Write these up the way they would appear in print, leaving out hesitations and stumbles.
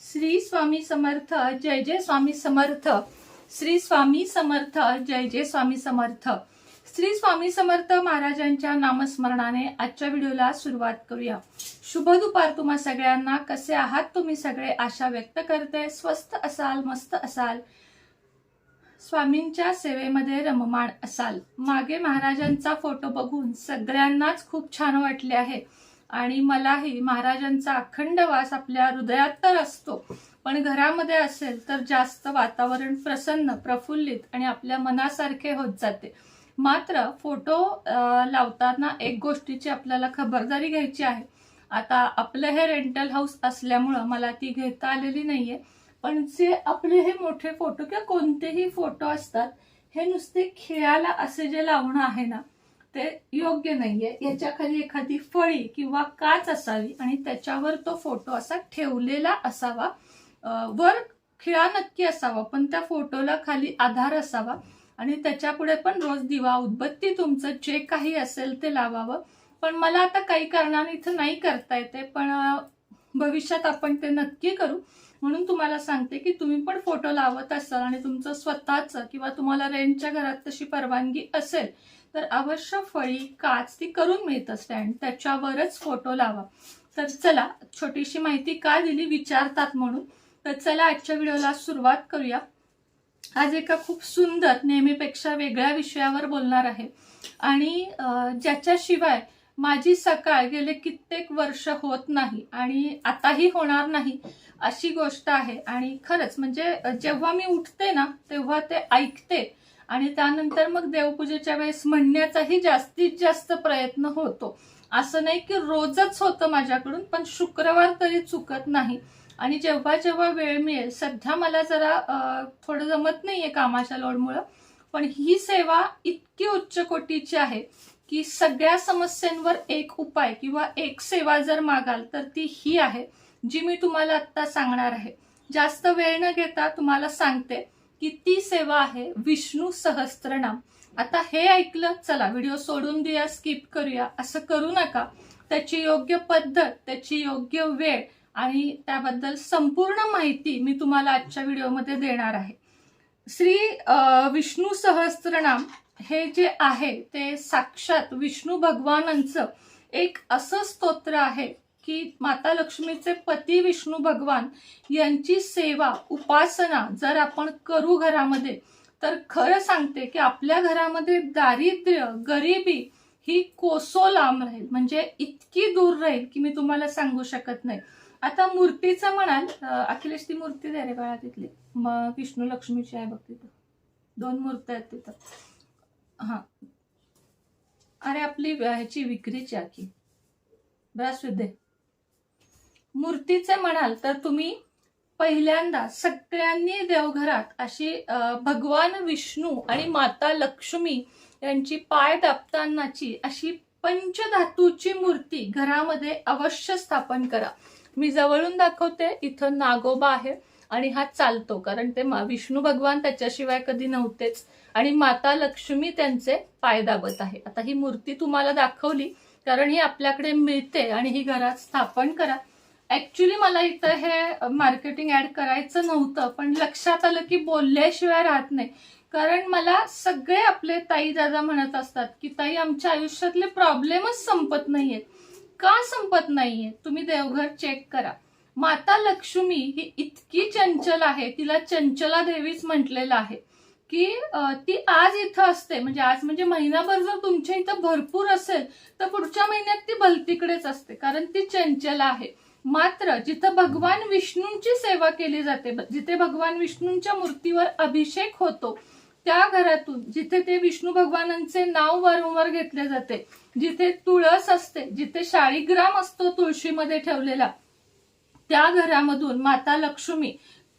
श्री स्वामी समर्थ जय जय स्वामी समर्थ. श्री स्वामी समर्थ जय जय स्वामी समर्थ. श्री स्वामी समर्थ महाराजांच्या नामस्मरणाने आजच्या व्हिडिओला सुरुवात करूया. शुभ दुपार तुम्हा सगळ्यांना. कसे आहात तुम्ही सगळे? आशा व्यक्त करते स्वस्थ असाल, मस्त असाल, स्वामींच्या सेवेमध्ये रममाण असाल. मागे महाराजांचा फोटो बघून सगळ्यांनाच खूप छान वाटले आहे आणि मलाही महाराजांचा अखंड वास आपल्या हृदयात तर असतो, पण घरामध्ये असेल तर जास्त वातावरण प्रसन्न, प्रफुल्लित आणि आपल्या मनासारखे होत जाते. मात्र फोटो लावताना एक गोष्टीची आपल्याला खबरदारी घ्यायची आहे. आता आपलं हे रेंटल हाऊस असल्यामुळं मला ती घेता आलेली नाहीये, पण जे आपले हे मोठे फोटो किंवा कोणतेही फोटो असतात हे नुसते खेळाला असे जे लावणं आहे ना, ते योग्य नाहीये. याच्या खाली एखादी फळी किंवा काच असावी आणि त्याच्यावर तो फोटो असा ठेवलेला असावा. वर खिळा नक्की असावा, पण त्या फोटोला खाली आधार असावा आणि त्याच्या पुढे पण रोज दिवा, उदबत्ती, तुमचं जे काही असेल ते लावावं. पण मला आता काही कारणाने इथं नाही करता येते, पण भविष्यात आपण ते नक्की करू. म्हणून तुम्हाला सांगते की तुम्ही पण फोटो लावत असाल आणि तुमचं स्वतःचं किंवा तुम्हाला रेंटच्या घरात तशी परवानगी असेल तर अवश्य फळी, काच ती करून मिळतं स्टँड, त्याच्यावरच फोटो लावा. तर चला, छोटीशी माहिती का दिली विचारतात म्हणून. तर चला आजच्या व्हिडिओला सुरुवात करूया. आज एका खूप सुंदर, नेहमीपेक्षा वेगळ्या विषयावर बोलणार आहे आणि ज्याच्याशिवाय माझी सकाळ गेले कित्येक वर्ष होत नाही आणि आताही होणार नाही अशी गोष्ट आहे. आणि खरंच म्हणजे जेव्हा मी उठते ना तेव्हा ते ऐकते आणि त्यानंतर मग देवपूजेच्या वेळेस म्हणण्याचाही जास्तीत जास्त प्रयत्न होतो. असं नाही की रोजच होतं माझ्याकडून, पण शुक्रवार तरी चुकत नाही. आणि जेव्हा जेव्हा वेळ मिळेल, सध्या मला जरा थोडं जमत नाहीये कामाच्या लोडमुळं, पण ही सेवा इतकी उच्च कोटीची आहे की सगळ्या समस्यांवर एक उपाय किंवा एक सेवा जर मागाल तर ती ही आहे जी मी तुम्हाला आता सांगणार आहे. जास्त वेळ न घेता तुम्हाला सांगते की ती सेवा आहे विष्णू सहस्त्रनाम. आता हे ऐकलं, चला व्हिडिओ सोडून देऊया, स्किप करूया, असं करू नका. त्याची योग्य पद्धत, त्याची योग्य वेळ आणि त्याबद्दल संपूर्ण माहिती मी तुम्हाला आजच्या व्हिडिओमध्ये देणार आहे. श्री विष्णू सहस्त्रनाम हे जे आहे ते साक्षात विष्णू भगवानांचं एक असं स्तोत्र आहे की माता लक्ष्मीचे पती विष्णू भगवान यांची सेवा, उपासना जर आपण करू घरामध्ये, तर खरं सांगते की आपल्या घरामध्ये दारिद्र्य, गरिबी ही कोसो लांब राहील, म्हणजे इतकी दूर राहील की मी तुम्हाला सांगू शकत नाही. आता मूर्तीचं म्हणाल, अखिलेश ती मूर्ती दे रे बाळा तिथली, मग विष्णू लक्ष्मीची आहे बघ, तिथं 2 मूर्ती आहेत तिथं. हा, अरे आपली ह्याची विक्रीची आखी ब्रासुद्धे. मूर्तीचे म्हणाल तर तुम्ही पहिल्यांदा सगळ्यांनी देवघरात अशी भगवान विष्णू आणि माता लक्ष्मी यांची पाय दाबतानाची अशी पंचधातूची मूर्ती घरामध्ये अवश्य स्थापन करा. मी जवळून दाखवते. इथं नागोबा आहे आणि हा चालतो, कारण ते विष्णू भगवान त्याच्याशिवाय कधी नव्हतेच आणि माता लक्ष्मी त्यांचे पाय दाबत आहे. आता ही मूर्ती तुम्हाला दाखवली कारण ही आपल्याकडे मिळते आणि ही घरात स्थापन करा. ऍक्च्युली मला इथं हे मार्केटिंग ऍड करायचं नव्हतं, पण लक्षात आलं की बोलल्याशिवाय राहत नाही. कारण मला सगळे आपले ताई दादा म्हणत असतात की ताई आमच्या आयुष्यातले प्रॉब्लेमच संपत नाहीयेत. का संपत नाहीये? तुम्ही देवघर चेक करा. माता लक्ष्मी ही इतकी चंचल आहे, तिला चंचला देवीच म्हटलेलं आहे की ती आज इथं असते, म्हणजे आज म्हणजे महिनाभर जर तुमच्या इथं भरपूर असेल तर पुढच्या महिन्यात ती भलतीकडेच असते, कारण ती चंचल आहे. मात्र जिथं भगवान विष्णूंची सेवा केली जाते, जिथे भगवान विष्णूंच्या मूर्तीवर अभिषेक होतो, त्या घरातून, जिथे ते विष्णू भगवानांचे नाव वारंवार घेतले जाते, जिथे तुळस असते, जिथे शाळीग्राम असतो तुळशीमध्ये ठेवलेला, त्या घरामधून माता लक्ष्मी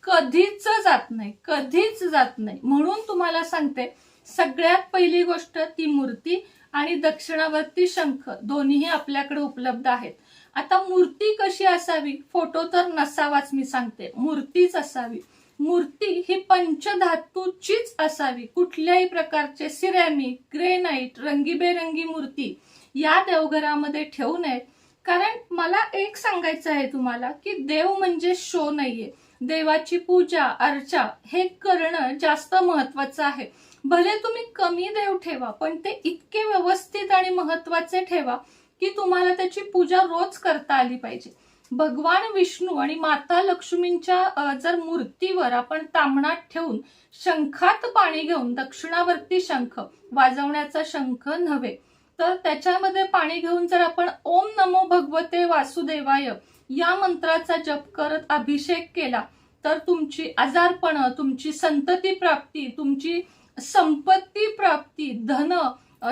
कधीच जात नाही, कधीच जात नाही. म्हणून तुम्हाला सांगते, सगळ्यात पहिली गोष्ट ती मूर्ती आणि दक्षिणावर्ती शंख दोन्हीही आपल्याकडे उपलब्ध आहेत. आता मूर्ती कशी असावी? फोटो तर नसावाच, मी सांगते मूर्तीच असावी. मूर्ती ही पंचधातूचीच असावी. कुठल्याही प्रकारचे सिरॅमिक, ग्रेनाइट, रंगीबेरंगी मूर्ती या देवघरामध्ये ठेवू नयेत. कारण मला एक सांगायचं आहे तुम्हाला की देव म्हणजे शो नाहीये. देवाची पूजा अर्चा हे करणं जास्त महत्वाचं आहे. भले तुम्ही कमी देव ठेवा, पण ते इतके व्यवस्थित आणि महत्वाचे ठेवा की तुम्हाला त्याची पूजा रोज करता आली पाहिजे. भगवान विष्णू आणि माता लक्ष्मींच्या जर मूर्तीवर आपण ताम्हणात ठेवून शंखात पाणी घेऊन, दक्षिणावर्ती शंख, वाजवण्याचा शंख नव्हे, तर त्याच्यामध्ये पाणी घेऊन जर आपण ओम नमो भगवते वासुदेवाय या मंत्राचा जप करत अभिषेक केला तर तुमची आजारपण, तुमची संतती प्राप्ती, तुमची संपत्ती प्राप्ती, धन,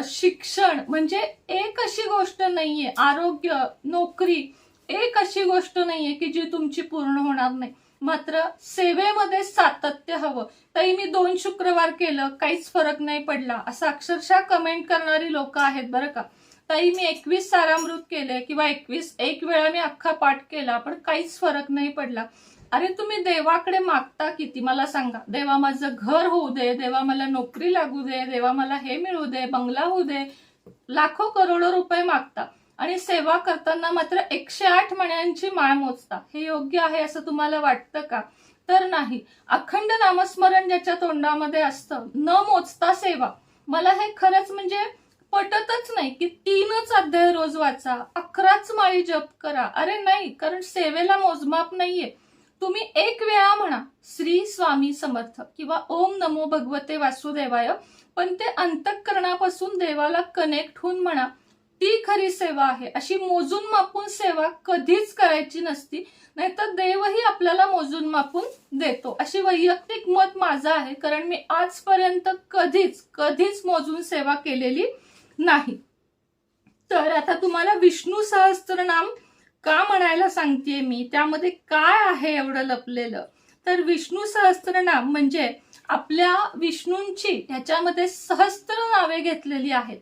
शिक्षण, म्हणजे एक अशी गोष्ट नाहीये, आरोग्य, नोकरी, एक अशी गोष्ट नाहीये की जी तुमची पूर्ण होणार नाही. मात्र सेवेमध्ये सातत्य हवं. ताई मी 2 शुक्रवार केलं, काहीच फरक नाही पडला, असं अक्षरशः कमेंट करणारी लोक आहेत बरं का. ताई मी 21 सारामृत केले किंवा 21 वेळा मी अख्खा पाठ केला, पण काहीच फरक नाही पडला. अरे तुम्ही देवाकडे मागता किती मला सांगा. देवा माझं घर होऊ दे, देवा मला नोकरी लागू दे, देवा मला हे मिळू दे, बंगला होऊ दे, लाखो करोडो रुपये मागता आणि सेवा करताना मात्र 108 मण्यांची माळ मोजता. हे योग्य आहे असं तुम्हाला वाटतं का? तर नाही. अखंड नामस्मरण ज्याच्या तोंडामध्ये असतं, न मोजता सेवा, मला हे खरंच म्हणजे पटतच नाही की 3च अध्याय रोज वाचा, 11च माळी जप करा. अरे नाही, कारण सेवेला मोजमाप नाहीये. तुम्ही 1 वेळा म्हणा श्री स्वामी समर्थ किंवा ओम नमो भगवते वासुदेवाय, पण ते अंतःकरणापासून देवाला कनेक्ट होऊन म्हणा, ती खरी सेवा आहे. अशी मोजून मापून सेवा कधीच करायची नसती, नाहीतर देवही आपल्याला मोजून मापून देतो. अशी वैयक्तिक मत माझं आहे, कारण मी आजपर्यंत कधीच मोजून सेवा केलेली नाही. तर आता तुम्हाला विष्णू सहस्त्रनाम का म्हणायला सांगतेय मी, त्यामध्ये काय आहे एवढं लपलेलं. तर विष्णू सहस्त्रनाम म्हणजे आपल्या विष्णूंची ह्याच्यामध्ये सहस्त्र नावे घेतलेली आहेत.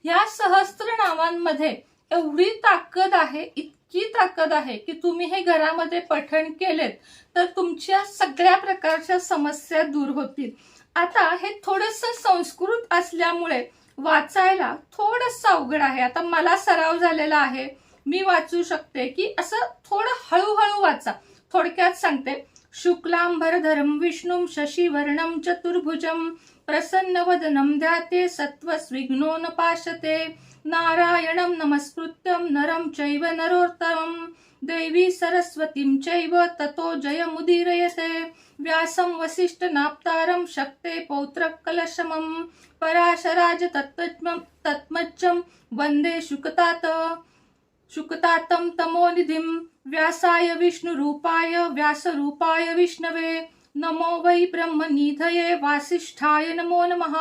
ह्या सहस्त्र नावांमध्ये एवढी ताकद आहे, इतकी ताकद आहे की तुम्ही हे घरामध्ये पठण केलेत तर तुमच्या सगळ्या प्रकारच्या समस्या दूर होतील. आता हे थोडंसं संस्कृत असल्यामुळे वाचायला थोडंसं अवघड आहे. आता मला सराव झालेला आहे, मी वाचू शकते की असं थोडं हळूहळू वाचा. थोडक्यात सांगते. शुक्लांबरधरं विष्णुं शशिवर्णं चतुर्भुजं प्रसन्नवदनं ध्याते सत्त्वस्विघ्नो न पाशते नारायणं नमस्कृत्यं नरं चैव नरोत्तमं देवी सरस्वतीं चैव ततो जयमुदीरयते व्यासं वसिष्ठनाप्तारं शक्ते पौत्रकलशमं पराशराज तत्मज्जं वन्दे शुकतातं तमोनिधिं व्यासाय विष्णुरूपाय व्यासरूपाय विष्णवे नमो वै ब्रह्मनिधये वासिष्ठाय नमो नमः.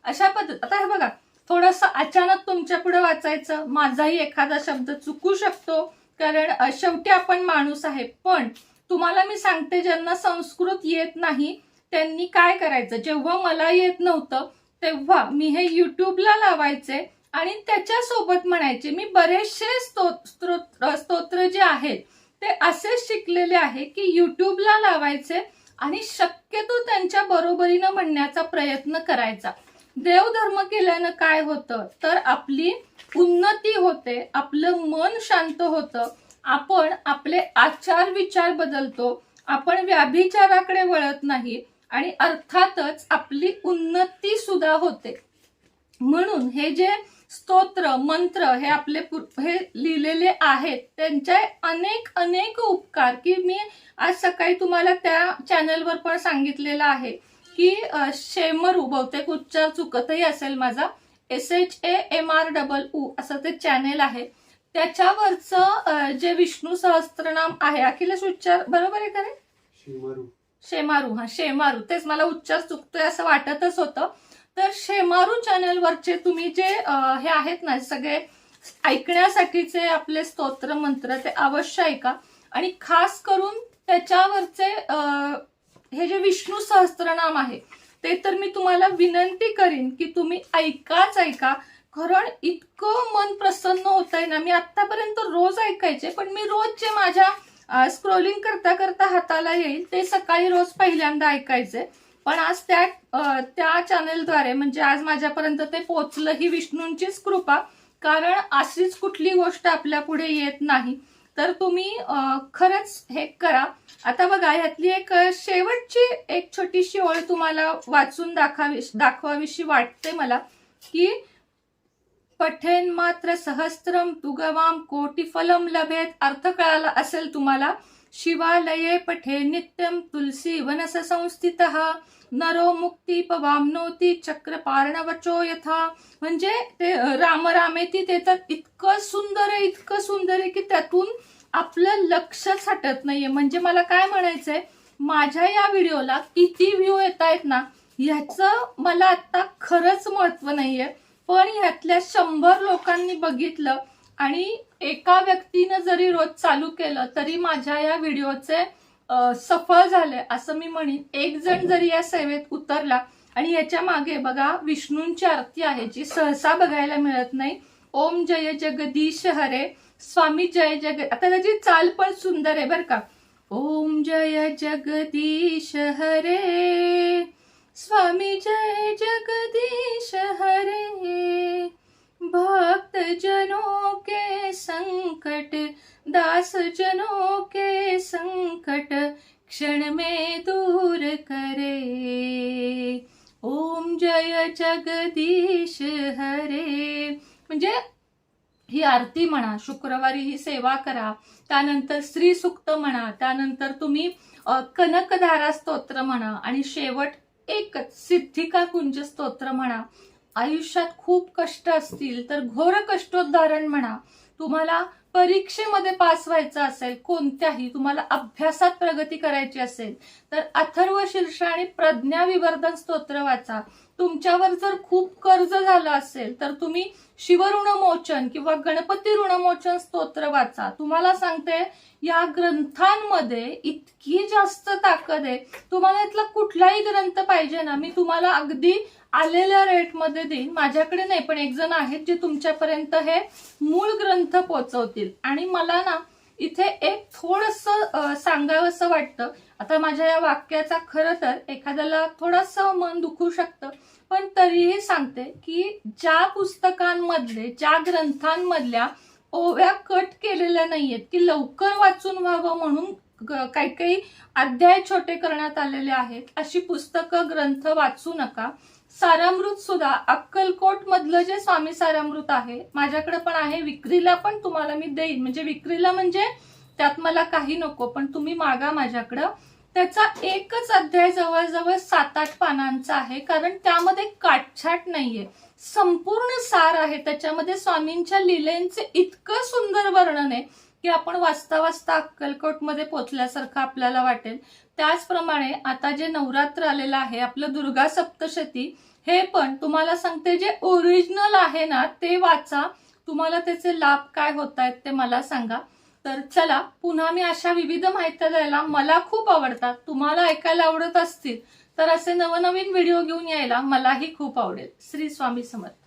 अशा पद्धत. आता हे बघा, थोडंसं अचानक तुमच्या पुढे वाचायचं, माझाही एखादा शब्द चुकू शकतो, कारण शेवटी आपण माणूस आहे. पण तुम्हाला मी सांगते, ज्यांना संस्कृत येत नाही त्यांनी काय करायचं, जेव्हा मला येत नव्हतं तेव्हा मी हे युट्यूबला लावायचे आणि त्याच्यासोबत म्हणायचे. मी बरेचसे स्तोत्र जे आहेत ते असेच शिकलेले आहे की युट्यूबला लावायचे आणि शक्यतो त्यांच्या बरोबरीनं म्हणण्याचा प्रयत्न करायचा. देवधर्म केल्यानं काय होतं तर आपली उन्नती होते, आपलं मन शांत होतं, आपण आपले आचार विचार बदलतो, आपण व्याभिचाराकडे वळत नाही आणि अर्थातच आपली उन्नती सुद्धा होते. म्हणून हे जे स्तोत्र मंत्र हे आपले हे लिहिलेले आहेत, त्यांचे अनेक उपकार की मी आज सकाळी तुम्हाला त्या चॅनलवर पण सांगितलेलं आहे की शेमरू, बहुतेक उच्चार चुकतही असेल माझा, SHAMROO असं ते चॅनेल आहे. त्याच्यावरचं जे विष्णू सहस्त्रनाम आहे, अखिलेश उच्चार बरोबर आहे का रे? शेमारू. हा शेमारू, तेच मला उच्चार चुकतोय असं वाटतच होतं. तर शेमारू चॅनलवरचे तुम्ही जे हे आहेत ना सगळे ऐकण्यासाठीचे आपले स्तोत्र मंत्र, ते अवश्य ऐका. आणि खास करून त्याच्यावरचे हे जे विष्णू सहस्त्रनाम आहे ते तर मी तुम्हाला विनंती करीन की तुम्ही ऐकाच ऐका, कारण इतकं मन प्रसन्न होतंय ना. मी आतापर्यंत रोज ऐकायचे, पण मी रोज जे माझ्या स्क्रोलिंग करता करता हाताला येईल ते सकाळी रोज पहिल्यांदा ऐकायचे. पण आज त्या चॅनेलद्वारे म्हणजे आज माझ्यापर्यंत ते पोहोचलं, ही विष्णूंचीच कृपा कारण अशीच कुठली गोष्ट आपल्या पुढे येत नाही. तर तुम्ही खरंच हे करा. आता बघा, ह्यातली एक शेवटची एक छोटीशी ओळ तुम्हाला वाचून दाखवावीशी वाटते मला, की पठेन मात्र सहस्त्रम तुगवाम कोटी फलम लभेत. अर्थ कळाला असेल तुम्हाला. शिवालये पठे नित्यम तुलसी वनस संस्थितः नरो मुक्ती पवामनोती चक्रपार्णवचो यथा. म्हणजे ते राम रामेती ते तर इतकं सुंदर आहे, इतकं सुंदर आहे की त्यातून आपलं लक्षच हटत नाहीये. म्हणजे मला काय म्हणायचंय, माझ्या या व्हिडिओला किती व्ह्यू येत आहेत ना, ह्याचं मला आता खरंच महत्व नाहीये. पण ह्यातल्या 100 लोकांनी बघितलं आणि एका व्यक्तीनं जरी रोज चालू केलं तरी माझ्या या व्हिडिओचे सफळ झाले असं मी म्हणेन. एक जण जरी या सेवेत उतरला, आणि याच्या मागे बघा विष्णूंची आरती आहे जी सहसा बघायला मिळत नाही. ओम जय जगदीश हरे, स्वामी जय जग. आता त्याची चाल पण सुंदर आहे बरं का. ओम जय जगदीश हरे, स्वामी जय जगदीश हरे, भक्त जनों के संकट, दास जनों के संकट क्षण में दूर करे. ओम जय जगदीश हरे. म्हणजे ही आरती म्हणा, शुक्रवारी ही सेवा करा, त्यानंतर श्री सुक्त म्हणा, त्यानंतर तुम्ही कनकधारा स्तोत्र म्हणा, आणि शेवट एकच सिद्धिका कुंज स्तोत्र म्हणा. आयुष्यात खूप कष्ट असतील तर घोर कष्टोद्धारण म्हणा. तुम्हाला परीक्षेमध्ये पास व्हायचं असेल, कोणत्याही तुम्हाला अभ्यासात प्रगती करायची असेल तर अथर्व शीर्ष आणि प्रज्ञा विवर्धन स्तोत्र वाचा. तुमच्यावर जर खूप कर्ज झालं असेल तर तुम्ही शिवऋणमोचन किंवा गणपती ऋणमोचन स्तोत्र वाचा. तुम्हाला सांगते, या ग्रंथांमध्ये इतकी जास्त ताकद आहे. तुम्हाला इथला कुठलाही ग्रंथ पाहिजे ना, मी तुम्हाला अगदी आलेल्या रेटमध्ये देईन. माझ्याकडे नाही, पण एक जण आहेत जे तुमच्यापर्यंत हे मूळ ग्रंथ पोहोचवतील. आणि मला ना इथे एक थोडंसं सांगावंसं वाटतं. आता माझ्या या वाक्याचा खरं तर एखाद्याला थोडंसं मन दुखू शकतं, पण तरीही सांगते की ज्या पुस्तकांमधले, ज्या ग्रंथांमधल्या ओव्या कट केलेल्या नाहीयेत की लवकर वाचून व्हावं म्हणून काही काही अध्याय छोटे करण्यात आलेले आहेत, अशी पुस्तकं ग्रंथ वाचू नका. सारामृत सुद्धा अक्कलकोट मधलं जे स्वामी सारामृत आहे माझ्याकडे पण आहे, विक्रीला पण तुम्हाला मी देईन. म्हणजे विक्रीला म्हणजे त्यात मला काही नको, पण तुम्ही मागा माझ्याकडं. त्याचा एकच अध्याय जवळजवळ 7-8 पानांचा आहे, कारण त्यामध्ये काटछाट नाहीये, संपूर्ण सार आहे. त्याच्यामध्ये स्वामींच्या लीलेंचे इतकं सुंदर वर्णन आहे की आपण वाचता वाचता अक्कलकोटमध्ये पोचल्यासारखं आपल्याला वाटेल. त्याचप्रमाणे आता जे नवरात्र आलेलं आहे आपलं, दुर्गा सप्तशती, हे पण तुम्हाला सांगते जे ओरिजिनल आहे ना ते वाचा. तुम्हाला त्याचे लाभ काय होत आहेत ते मला सांगा. तर चला, पुन्हा मी अशा विविध माहिती द्यायला मला खूप आवडतात. तुम्हाला ऐकायला आवडत असतील तर असे नवनवीन व्हिडिओ घेऊन यायला मलाही खूप आवडेल. श्री स्वामी समर्थ.